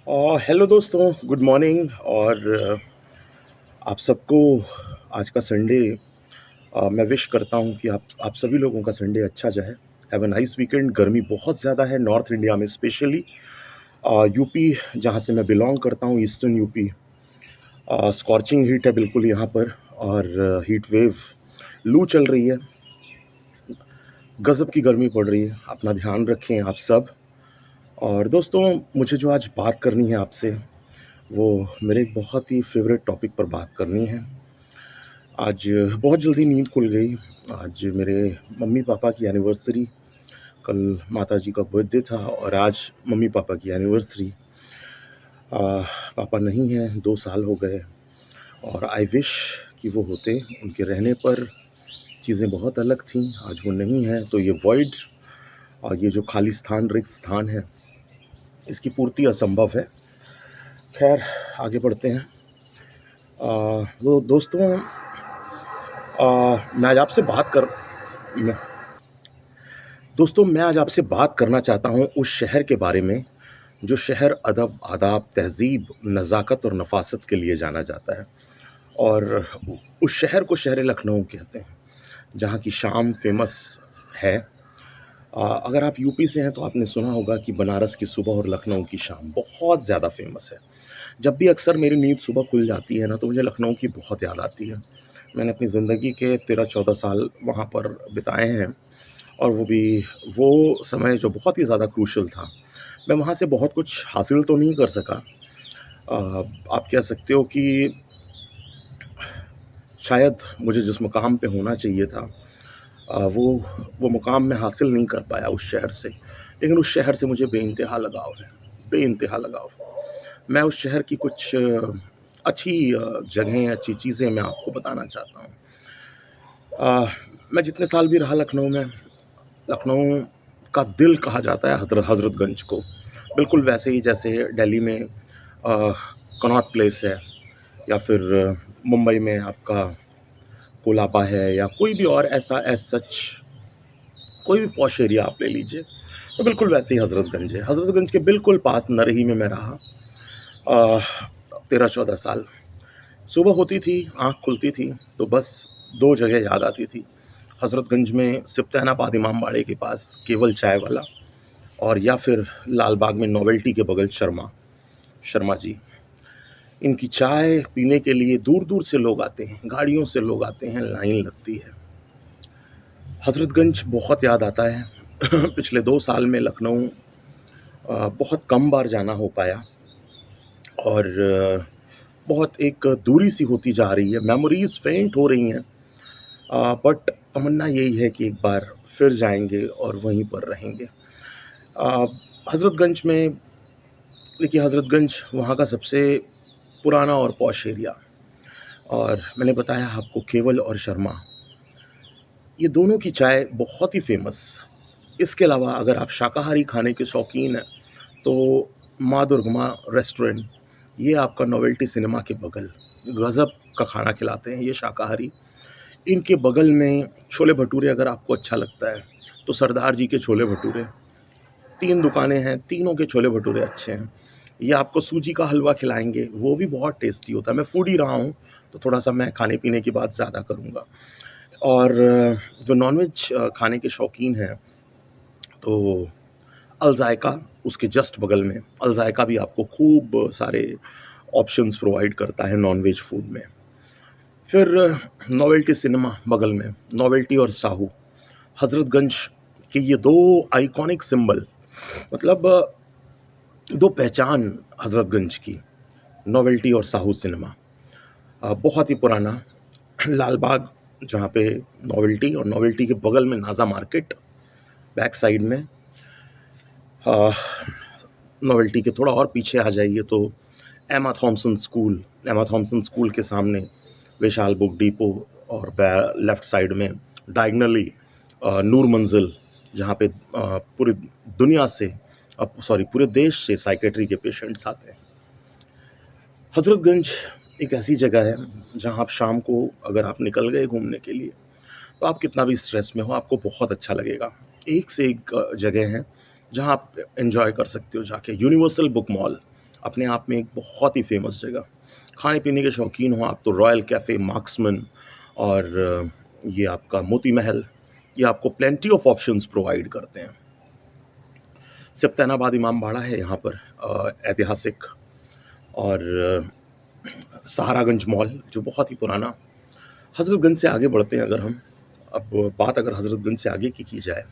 Hello दोस्तों, good morning. और आप सबको आज का संडे मैं विश करता हूं कि आप सभी लोगों का संडे अच्छा जाए। Have a nice weekend. गर्मी बहुत ज़्यादा है नॉर्थ इंडिया में, स्पेशली यूपी जहां से मैं बिलोंग करता हूं, ईस्टर्न यूपी। स्कॉर्चिंग हीट है बिल्कुल यहाँ पर। और हीट वेव, लू चल रही है, गज़ब की गर्मी पड़ रही है। अपना ध्यान रखें आप सब। और दोस्तों, मुझे जो आज बात करनी है आपसे, वो मेरे एक बहुत ही फेवरेट टॉपिक पर बात करनी है। आज बहुत जल्दी नींद खुल गई। आज मेरे मम्मी-पापा की एनिवर्सरी, कल माताजी का बर्थडे था और आज मम्मी-पापा की एनिवर्सरी। पापा नहीं हैं, 2 साल हो गए और आई विश कि वो होते। उनके रहने पर चीज़ें बहुत अलग थीं, आज वो नहीं हैं, तो ये वॉइड और ये जो खाली स्थान, रिक्त स्थान है, इसकी पूर्ति असंभव है। खैर, आगे बढ़ते हैं। तो दोस्तों, मैं आज आपसे बात कर मैं दोस्तों मैं आज आपसे बात करना चाहता हूँ उस शहर के बारे में, जो शहर अदब, आदाब, तहज़ीब, नज़ाकत और नफ़ासत के लिए जाना जाता है। और उस शहर को शहर लखनऊ कहते हैं, जहाँ की शाम फ़ेमस है। अगर आप यूपी से हैं तो आपने सुना होगा कि बनारस की सुबह और लखनऊ की शाम बहुत ज़्यादा फ़ेमस है। जब भी अक्सर मेरी नींद सुबह खुल जाती है ना, तो मुझे लखनऊ की बहुत याद आती है। मैंने अपनी ज़िंदगी के 13-14 साल वहाँ पर बिताए हैं और वो समय जो बहुत ही ज़्यादा क्रूशियल था। मैं वहाँ से बहुत कुछ हासिल तो नहीं कर सका। आप कह सकते हो कि शायद मुझे जिस मुकाम पे होना चाहिए था, वो मुकाम मैं हासिल नहीं कर पाया उस शहर से। लेकिन उस शहर से मुझे बेइंतहा लगाव है, बेइंतहा लगाव। मैं उस शहर की कुछ अच्छी जगहें, अच्छी चीज़ें मैं आपको बताना चाहता हूँ। मैं जितने साल भी रहा लखनऊ में, लखनऊ का दिल कहा जाता है हज़रतगंज को। बिल्कुल वैसे ही जैसे दिल्ली में कनॉट प्लेस है, या फिर मुंबई में आपका कोलाबा है, या कोई भी और ऐसा एज़ सच कोई भी पॉश एरिया आप ले लीजिए, तो बिल्कुल वैसे ही हज़रतगंज है। हज़रतगंज के बिल्कुल पास नरही में मैं रहा 13-14 साल। सुबह होती थी, आँख खुलती थी, तो बस 2 जगह याद आती थी। हज़रतगंज में सिफ्तानाबाद इमाम बाड़े के पास केवल चाय वाला, और या फिर लाल बाग में नोवेल्टी के बगल शर्मा जी। इनकी चाय पीने के लिए दूर-दूर से लोग आते हैं, गाड़ियों से लोग आते हैं, लाइन लगती है। हज़रतगंज बहुत याद आता है। पिछले 2 साल में लखनऊ बहुत कम बार जाना हो पाया, और बहुत एक दूरी सी होती जा रही है, मेमोरीज़ फेंट हो रही हैं। बट तमन्ना यही है कि एक बार फिर जाएँगे और वहीं पर रहेंगे। अ, हज़रतगंज में देखिए, हज़रतगंज वहाँ का सबसे पुराना और पॉश एरिया, और मैंने बताया आपको केवल और शर्मा, ये दोनों की चाय बहुत ही फ़ेमस। इसके अलावा अगर आप शाकाहारी खाने के शौकीन हैं, तो माँ दुर्गमा रेस्टोरेंट, ये आपका नोवेल्टी सिनेमा के बगल, गज़ब का खाना खिलाते हैं ये शाकाहारी। इनके बगल में छोले-भटूरे अगर आपको अच्छा लगता है, तो सरदार जी के छोले-भटूरे। 3 दुकानें हैं, तीनों के छोले-भटूरे अच्छे हैं। ये आपको सूजी का हलवा खिलाएँगे, वो भी बहुत टेस्टी होता है। मैं फूडी रहा हूँ, तो थोड़ा-सा मैं खाने-पीने की बात ज़्यादा करूँगा। और जो नॉन-वेज खाने के शौकीन हैं, तो अल ज़ायका उसके जस्ट बगल में, अल ज़ायका भी आपको खूब सारे ऑप्शंस प्रोवाइड करता है नॉन-वेज फूड में। फिर नोवेल्टी सिनेमा बगल में, नोवेल्टी और साहू, हज़रतगंज के ये 2 आइकॉनिक सिंबल, मतलब 2 पहचान हज़रतगंज की, नोवेल्टी और साहू सिनेमा। बहुत ही पुराना लाल बाग, जहाँ पे नोवेल्टी, और नोवेल्टी के बगल में नाज़ा मार्केट, बैक साइड में नोवेल्टी के थोड़ा और पीछे आ जाइए तो एमा थॉम्सन स्कूल के सामने विशाल बुक डिपो, और लेफ्ट साइड में डायगनली नूर मंजिल, जहाँ पे पूरी दुनिया से, सॉरी पूरे देश से साइकेट्री के पेशेंट्स आते हैं। हज़रतगंज एक ऐसी जगह है जहाँ आप शाम को अगर आप निकल गए घूमने के लिए, तो आप कितना भी स्ट्रेस में हो, आपको बहुत अच्छा लगेगा। एक से एक जगह है जहाँ आप एन्जॉय कर सकते हो जाके। यूनिवर्सल बुक मॉल, अपने आप में एक बहुत ही फ़ेमस जगह। खाने-पीने के शौकीन हो आप तो रॉयल कैफ़े, मार्क्समैन और ये आपका मोती महल, ये आपको प्लेंटी ऑफ ऑप्शंस प्रोवाइड करते हैं। सिब्त-ए-नवाब इमामबाड़ा है यहाँ पर ऐतिहासिक और सहारागंज मॉल जो बहुत ही पुराना। हज़रतगंज से आगे बढ़ते हैं अगर हम, अब बात अगर हज़रतगंज से आगे की जाए,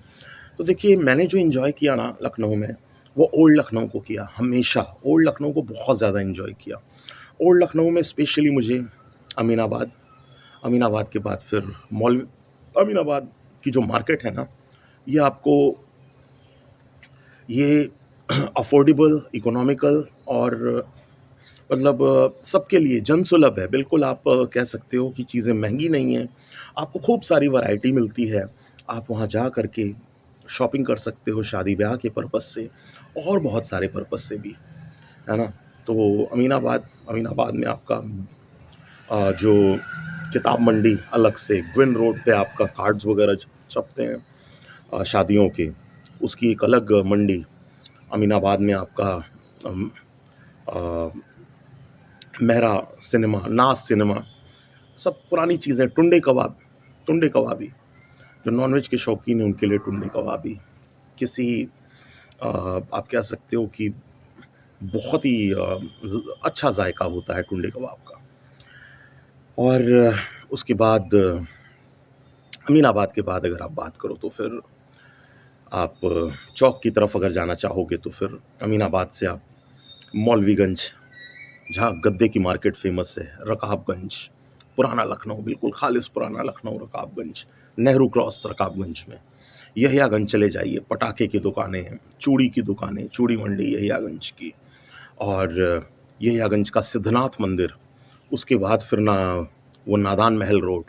तो देखिए मैंने जो एन्जॉय किया ना लखनऊ में, वो ओल्ड लखनऊ को किया, हमेशा ओल्ड लखनऊ को बहुत ज़्यादा एन्जॉय किया। ओल्ड लखनऊ में स्पेशली मुझे अमीनाबाद, अमीनाबाद के बाद फिर मॉल अमीनाबाद की जो मार्केट है ना, ये आपको ये अफ़ोर्डेबल, इकोनॉमिकल और मतलब सबके लिए जनसुलभ है। बिल्कुल आप कह सकते हो कि चीज़ें महँगी नहीं हैं, आपको खूब सारी वैरायटी मिलती है। आप वहाँ जा कर के शॉपिंग कर सकते हो शादी-ब्याह के पर्पज़ से और बहुत सारे पर्पज़ से भी, है ना? तो अमीनाबाद में आपका जो किताब मंडी अलग से ग्विन रोड पे आपका कार्ड्स वगैरह छपते हैं शादियों के, उसकी एक अलग मंडी। अमीनाबाद में आपका अम, अ, मेहरा सिनेमा, नाज़ सिनेमा, सब पुरानी चीज़ें, टुंडे कबाबी, जो नॉन-वेज के शौकीन हैं उनके लिए टुंडे कबाबी, किसी आप कह सकते हो कि बहुत ही अच्छा जायका होता है टुंडे कबाब का। और उसके बाद अमीनाबाद के बाद अगर आप बात करो तो फिर आप चौक की तरफ अगर जाना चाहोगे तो फिर अमीनाबाद से आप मौलवीगंज, जहाँ गद्दे की मार्केट फ़ेमस है, रकाबगंज, पुराना लखनऊ, बिल्कुल खालिस पुराना लखनऊ रकाबगंज, नेहरू क्रॉस रकाबगंज में, यहियागंज चले जाइए, पटाखे की दुकानें हैं, चूड़ी की दुकानें, चूड़ी मंडी यहियागंज की और यहियागंज का सिद्धनाथ मंदिर, उसके बाद फिर वो नादान महल रोड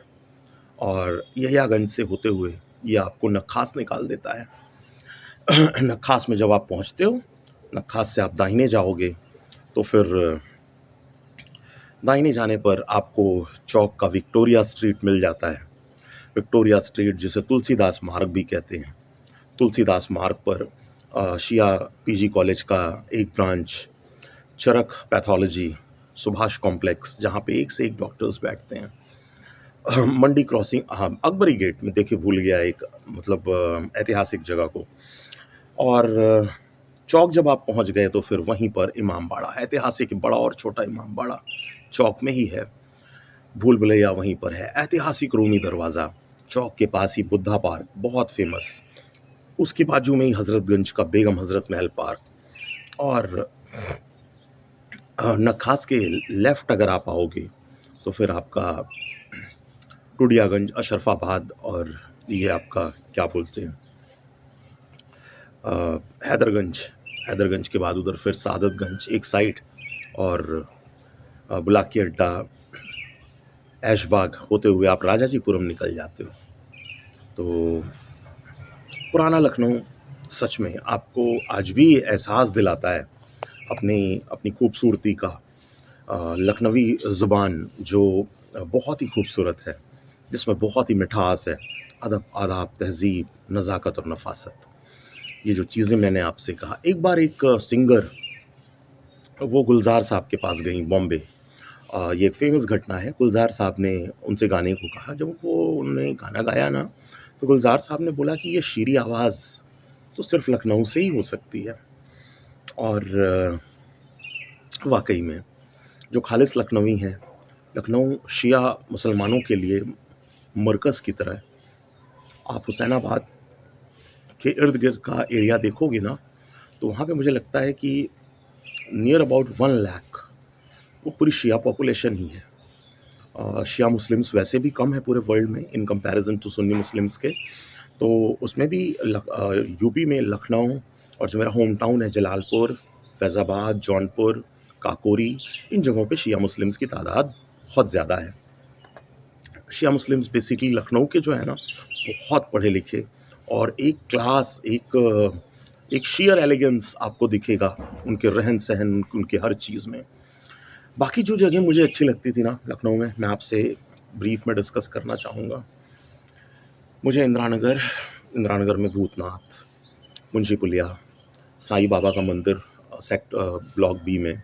और यहियागंज से होते हुए ये आपको नक्खास निकाल देता है। नक्खास में जब आप पहुँचते हो, नक्खास से आप दाहिने जाओगे तो फिर दाहिने जाने पर आपको चौक का विक्टोरिया स्ट्रीट मिल जाता है। विक्टोरिया स्ट्रीट जिसे तुलसीदास मार्ग भी कहते हैं। तुलसीदास मार्ग पर शिया पीजी कॉलेज का एक ब्रांच, चरक पैथोलॉजी, सुभाष कॉम्प्लेक्स जहाँ पे एक से एक डॉक्टर्स बैठते हैं। मंडी क्रॉसिंग, हाँ, अकबरी गेट में देखिए भूल गया एक मतलब ऐतिहासिक जगह को। और चौक जब आप पहुँच गए तो फिर वहीं पर इमामबाड़ा, ऐतिहासिक बड़ा और छोटा इमामबाड़ा चौक में ही है। भूल-भुलैया वहीं पर है। ऐतिहासिक रूमी दरवाज़ा, चौक के पास ही बुद्धा पार्क बहुत फ़ेमस। उसके बाजू में ही हज़रतगंज का बेगम हज़रत महल पार्क और नक्खास के लेफ़्ट अगर आप आओगे तो फिर आपका टूडियागंज, अशरफाबाद और ये आपका क्या बोलते हैं हैदरगंज, हैदरगंज के बाद उधर फिर सादतगंज एक साइड और बुलाकी अड्डा, ऐशबाग होते हुए आप राजाजीपुरम निकल जाते हो। तो पुराना लखनऊ सच में आपको आज भी एहसास दिलाता है अपनी अपनी खूबसूरती का। लखनवी ज़ुबान जो बहुत ही खूबसूरत है, जिसमें बहुत ही मिठास है, अदब, आदाब, तहज़ीब, नज़ाकत और नफ़ासत। ये जो चीज़ें मैंने आपसे कहा, एक बार एक सिंगर वो गुलज़ार साहब के पास गईं बॉम्बे। ये एक फ़ेमस घटना है। गुलज़ार साहब ने उनसे गाने को कहा, जब उन्होंने गाना गाया ना, तो गुलज़ार साहब ने बोला कि ये शीरी आवाज़ तो सिर्फ़ लखनऊ से ही हो सकती है। और वाक़ई में जो खालिस लखनवी हैं, लखनऊ शिया मुसलमानों के लिए मरकज़ की तरह है। आप हुसैनाबाद के इर्द-गिर्द का एरिया देखोगे ना, तो वहाँ पे मुझे लगता है कि नियर अबाउट 1 लाख वो पूरी शिया पॉपुलेशन ही है। शिया मुस्लिम्स वैसे भी कम है पूरे वर्ल्ड में in comparison to Sunni Muslims के। तो उसमें भी यूपी में लखनऊ और जो मेरा होम टाउन है जलालपुर, फैज़ाबाद, जौनपुर, काकोरी, इन जगहों पे शिया मुस्लिम्स की तादाद बहुत ज़्यादा है। शिया मुस्लिम्स बेसिकली लखनऊ के जो है ना, बहुत पढ़े लिखे और एक क्लास, एक शियर एलिगेंस आपको दिखेगा उनके रहन-सहन, उनके हर चीज़ में। बाकी जो जगह मुझे अच्छी लगती थी ना लखनऊ में, मैं आपसे ब्रीफ में डिस्कस करना चाहूँगा। मुझे इंदिरा नगर में भूतनाथ, मुंशी पुलिया, साईं बाबा का मंदिर ब्लॉक बी में,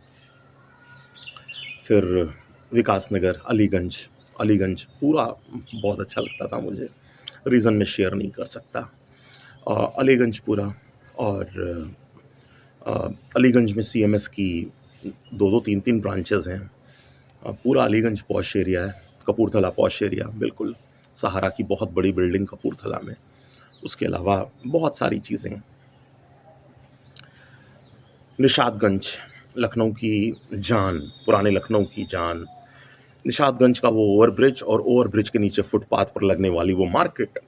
फिर विकास नगर, अलीगंज। अलीगंज पूरा बहुत अच्छा लगता था मुझे, रीज़न मैं शेयर नहीं कर सकता। अलीगंज पूरा, और अलीगंज में सीएमएस की 2-2 3-3 ब्रांचेज़ हैं। पूरा अलीगंज पॉश एरिया है, कपूरथला पॉश एरिया, बिल्कुल सहारा की बहुत बड़ी बिल्डिंग कपूरथला में। उसके अलावा बहुत सारी चीज़ें। निशादगंज, लखनऊ की जान, पुराने लखनऊ की जान। निशादगंज का वो ओवरब्रिज, और ओवरब्रिज के नीचे फुटपाथ पर लगने वाली वो मार्केट,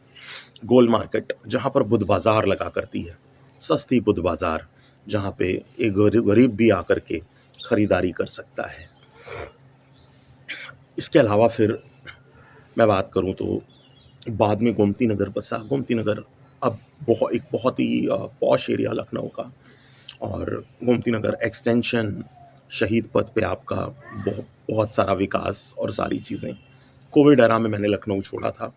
गोल मार्केट, जहाँ पर बुध बाज़ार लगा करती है, सस्ती बुध बाज़ार, जहाँ पे एक गरीब भी आकर के ख़रीदारी कर सकता है। इसके अलावा फिर मैं बात करूँ तो बाद में गोमती नगर बसा। गोमती नगर अब एक बहुत ही पॉश एरिया लखनऊ का, और गोमती नगर एक्सटेंशन, शहीद पथ पे आपका बहुत सारा विकास और सारी चीज़ें। कोविड एरा में मैंने लखनऊ छोड़ा था,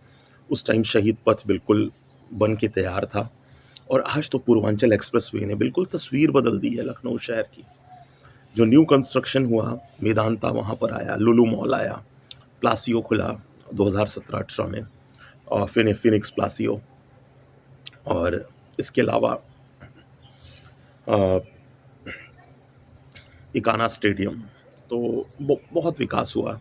उस टाइम शहीद पथ बिल्कुल बन के तैयार था, और आज तो पूर्वांचल एक्सप्रेसवे ने बिल्कुल तस्वीर बदल दी है लखनऊ शहर की। जो न्यू कंस्ट्रक्शन हुआ, मेदांता वहाँ पर आया, लुलु मॉल आया, प्लासियो खुला 2017-18 में, और फिनिक्स प्लासियो, और इसके अलावा इकाना स्टेडियम, तो बहुत विकास हुआ।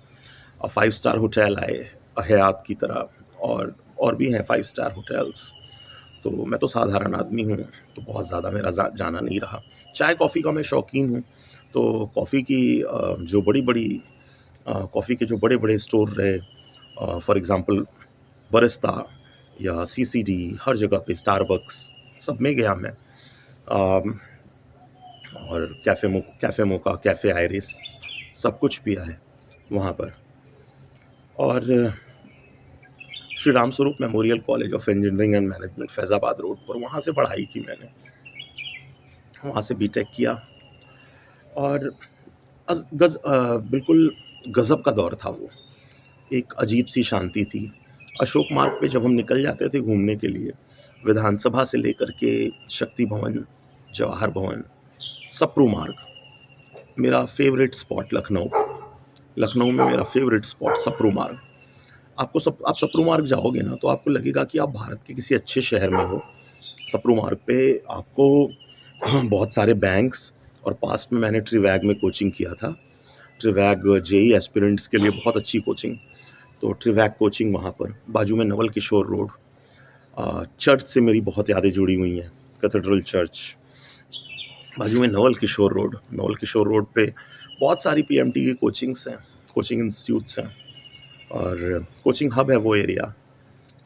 5 स्टार होटल आए हयात की तरह, और भी हैं 5 स्टार होटल्स। तो मैं तो साधारण आदमी हूँ, तो बहुत ज़्यादा मेरा जाना नहीं रहा। चाय कॉफ़ी का मैं शौकीन हूँ, तो कॉफ़ी की जो बड़ी-बड़ी कॉफ़ी के जो बड़े-बड़े स्टोर रहे, फॉर एग्ज़ाम्पल बरिस्ता या सीसीडी, हर जगह पे स्टारबक्स, सब में गया मैं। और कैफ़े मोका, कैफ़े आइरिस, सब कुछ पिया है वहाँ पर। और Shri Ram Swaroop memorial college of engineering and management Faizabad road पर, वहाँ से पढ़ाई की मैंने, वहाँ से बीटेक किया। और बिल्कुल गज़ब का दौर था वो, एक अजीब सी शांति थी। अशोक मार्ग पे जब हम निकल जाते थे घूमने के लिए, विधानसभा से लेकर के शक्ति भवन, जवाहर भवन, सप्रू मार्ग, मेरा फेवरेट स्पॉट लखनऊ में मेरा फेवरेट स्पॉट सप्रू मार्ग। आप सप्रू मार्ग जाओगे ना, तो आपको लगेगा कि आप भारत के किसी अच्छे शहर में हो। सप्रू मार्ग पे आपको बहुत सारे बैंक्स, और पास्ट में मैंने ट्रिवैग में कोचिंग किया था। ट्रिवैग जेई एस्पिरेंट्स के लिए बहुत अच्छी कोचिंग, तो ट्रिवैग कोचिंग वहाँ पर। बाजू में नवल किशोर रोड, चर्च से मेरी बहुत यादें जुड़ी हुई हैं, कैथेड्रल चर्च। बाजू में नवल किशोर रोड पे बहुत सारी पीएमटी की कोचिंग्स हैं, कोचिंग इंस्टीट्यूट्स हैं, और कोचिंग हब है वो एरिया।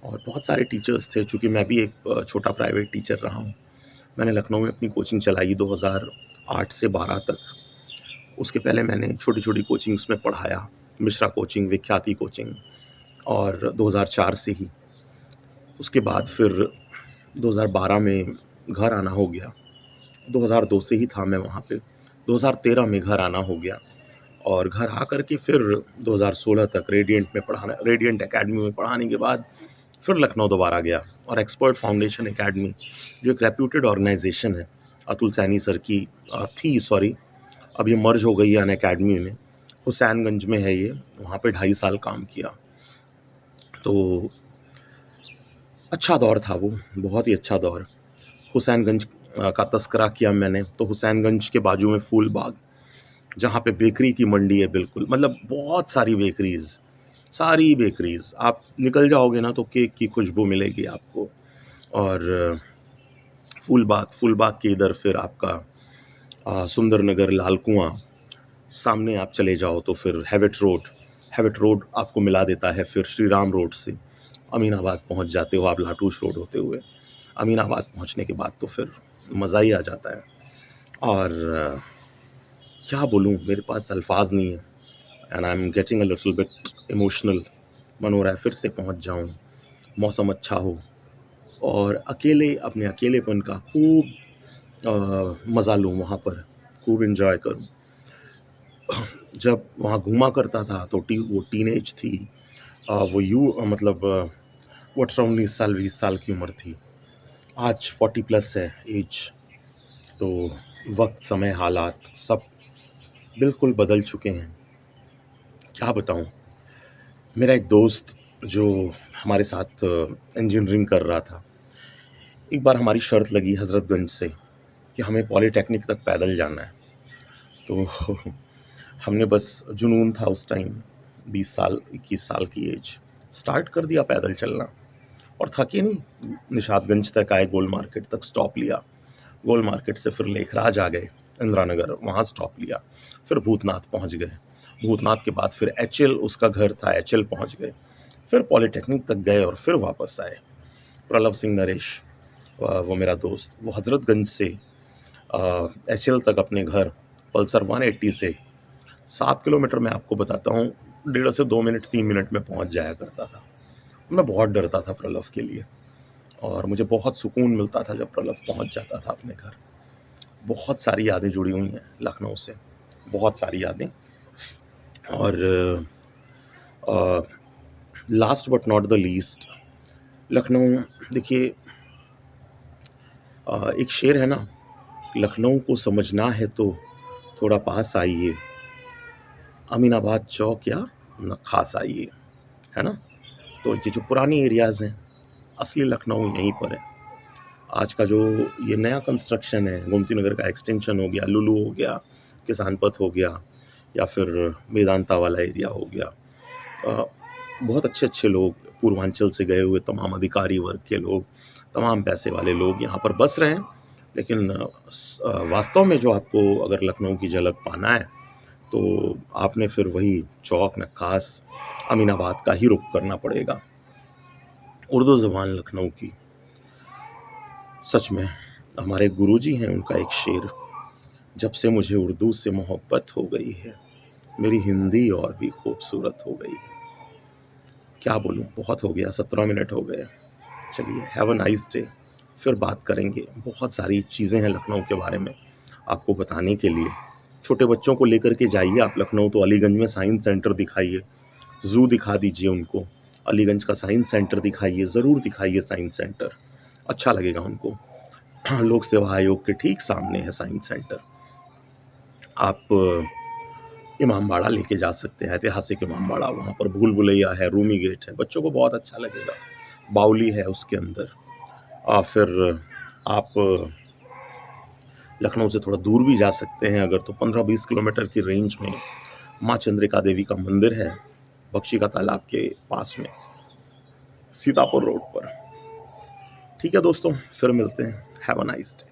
और बहुत सारे टीचर्स थे, चूँकि मैं भी एक छोटा प्राइवेट टीचर रहा हूँ। मैंने लखनऊ में अपनी कोचिंग चलाई 2008 से 12 तक। उसके पहले मैंने छोटी छोटी कोचिंग्स में पढ़ाया, मिश्रा कोचिंग, विख्याति कोचिंग, और 2004 से ही। उसके बाद फिर 2012 में घर आना हो गया, 2002 से ही था मैं वहाँ पे, 2013 में घर आना हो गया, और घर आकर के फिर 2016 तक रेडियंट एकेडमी में पढ़ाने के बाद फिर लखनऊ दोबारा गया, और एक्सपर्ट फाउंडेशन एकेडमी, जो एक रेप्यूटेड ऑर्गेनाइजेशन है, अतुल सैनी सर की अब ये मर्ज हो गई है अन अकेडमी में, हुसैनगंज में है ये, वहाँ पे 2.5 साल काम किया। तो अच्छा दौर था वो, बहुत ही अच्छा दौर। हुसैनगंज का तस्करा किया मैंने, तो हुसैनगंज के बाजू में फूलबाग, जहाँ पे बेकरी की मंडी है, बिल्कुल मतलब बहुत सारी बेकरीज़, आप निकल जाओगे ना तो केक की खुशबू मिलेगी आपको। और फूलबाग के इधर फिर आपका सुंदर नगर, लाल कुआं, सामने आप चले जाओ तो फिर हैविट रोड आपको मिला देता है फिर श्री राम रोड से। अमीनाबाद पहुंच जाते हो आप लाटूश रोड होते हुए। अमीनाबाद पहुंचने के बाद तो फिर मज़ा ही आ जाता है। और क्या बोलूँ, मेरे पास अल्फाज नहीं है, and I am getting a little bit emotional. मन हो रहा है फिर से पहुंच जाऊं, मौसम अच्छा हो, और अपने अकेलेपन का खूब मज़ा लूँ, वहाँ पर खूब एंजॉय करूँ। जब वहाँ घूमा करता था तो वो टीनेज थी, मतलब वो 19 साल 20 साल की उम्र थी। आज 40 प्लस है एज, तो वक़्त, समय, हालात सब बिल्कुल बदल चुके हैं। क्या बताऊँ? मेरा एक दोस्त जो हमारे साथ इंजीनियरिंग कर रहा था, एक बार हमारी शर्त लगी हज़रतगंज से कि हमें पॉलिटेक्निक तक पैदल जाना है। तो हमने बस जुनून था उस टाइम, 20 साल, 21 साल की एज, स्टार्ट कर दिया पैदल चलना और थके नहीं, निशातगंज तक आए, गोल मार्केट तक स्टॉप लिया। गोल मार्केट से फिर लेखराज आ गए, इंदिरा नगर, वहाँ स्टॉप लिया। फिर भूतनाथ पहुँच गए। भूतनाथ के बाद फिर एचएल, उसका घर था, एचएल पहुँच गए। फिर पॉलिटेक्निक तक गए और फिर वापस आए। प्रलव सिंह नरेश, वो मेरा दोस्त, वो हज़रतगंज से एचएल तक अपने घर पल्सर 180 से 7 किलोमीटर, मैं आपको बताता हूँ, 1.5 से 2 मिनट 3 मिनट में पहुँच जाया करता था। मैं बहुत डरता था प्रलव के लिए और मुझे बहुत सुकून मिलता था जब प्रलव पहुँच जाता था अपने घर। बहुत सारी यादें जुड़ी हुई हैं लखनऊ से, बहुत सारी यादें। और last but not the least, Lucknow, देखिए, एक शेर है ना, लखनऊ को समझना है तो थोड़ा पास आइए, अमीनाबाद चौक या न खास आइए, है ना? तो ये जो पुरानी एरियाज़ हैं, असली लखनऊ यहीं पर है। आज का जो ये नया कंस्ट्रक्शन है, गोमती नगर का एक्सटेंशन हो गया, लुलु हो गया, किसान पथ हो गया, या फिर मेदांता वाला एरिया हो गया, अ, बहुत अच्छे-अच्छे लोग, पूर्वांचल से गए हुए तमाम अधिकारी वर्ग के लोग, तमाम पैसे वाले लोग यहाँ पर बस रहे हैं। लेकिन वास्तव में जो आपको अगर लखनऊ की झलक पाना है, तो आपने फिर वही चौक, नक्खास, अमीनाबाद का ही रुख करना पड़ेगा। उर्दू ज़बान लखनऊ की, सच में हमारे गुरुजी हैं, उनका एक शेर, जब से मुझे उर्दू से मोहब्बत हो गई है, मेरी हिंदी और भी खूबसूरत हो गई है। क्या बोलूँ, बहुत हो गया, 17 मिनट हो गए। चलिए, हैव अ नाइस डे। फिर बात करेंगे। बहुत सारी चीज़ें हैं लखनऊ के बारे में आपको बताने के लिए। छोटे बच्चों को लेकर के जाइए आप लखनऊ, तो अलीगंज में साइंस सेंटर दिखाइए, ज़ू दिखा दीजिए उनको, अलीगंज का साइंस सेंटर दिखाइए, ज़रूर दिखाइए साइंस सेंटर, अच्छा लगेगा उनको। लोक सेवा आयोग के ठीक सामने है साइंस सेंटर। आप इमामबाड़ा लेके जा सकते हैं, ऐतिहासिक इमामबाड़ा, वहाँ पर भूल भुलैया है, रूमी गेट है, बच्चों को बहुत अच्छा लगेगा। बाउली है उसके अंदर। फिर आप लखनऊ से थोड़ा दूर भी जा सकते हैं अगर, तो 15-20 किलोमीटर की रेंज में माँ चंद्रिका देवी का मंदिर है, बख्शी का तालाब के पास में, सीतापुर रोड पर। ठीक है दोस्तों, फिर मिलते हैं। Have a nice day.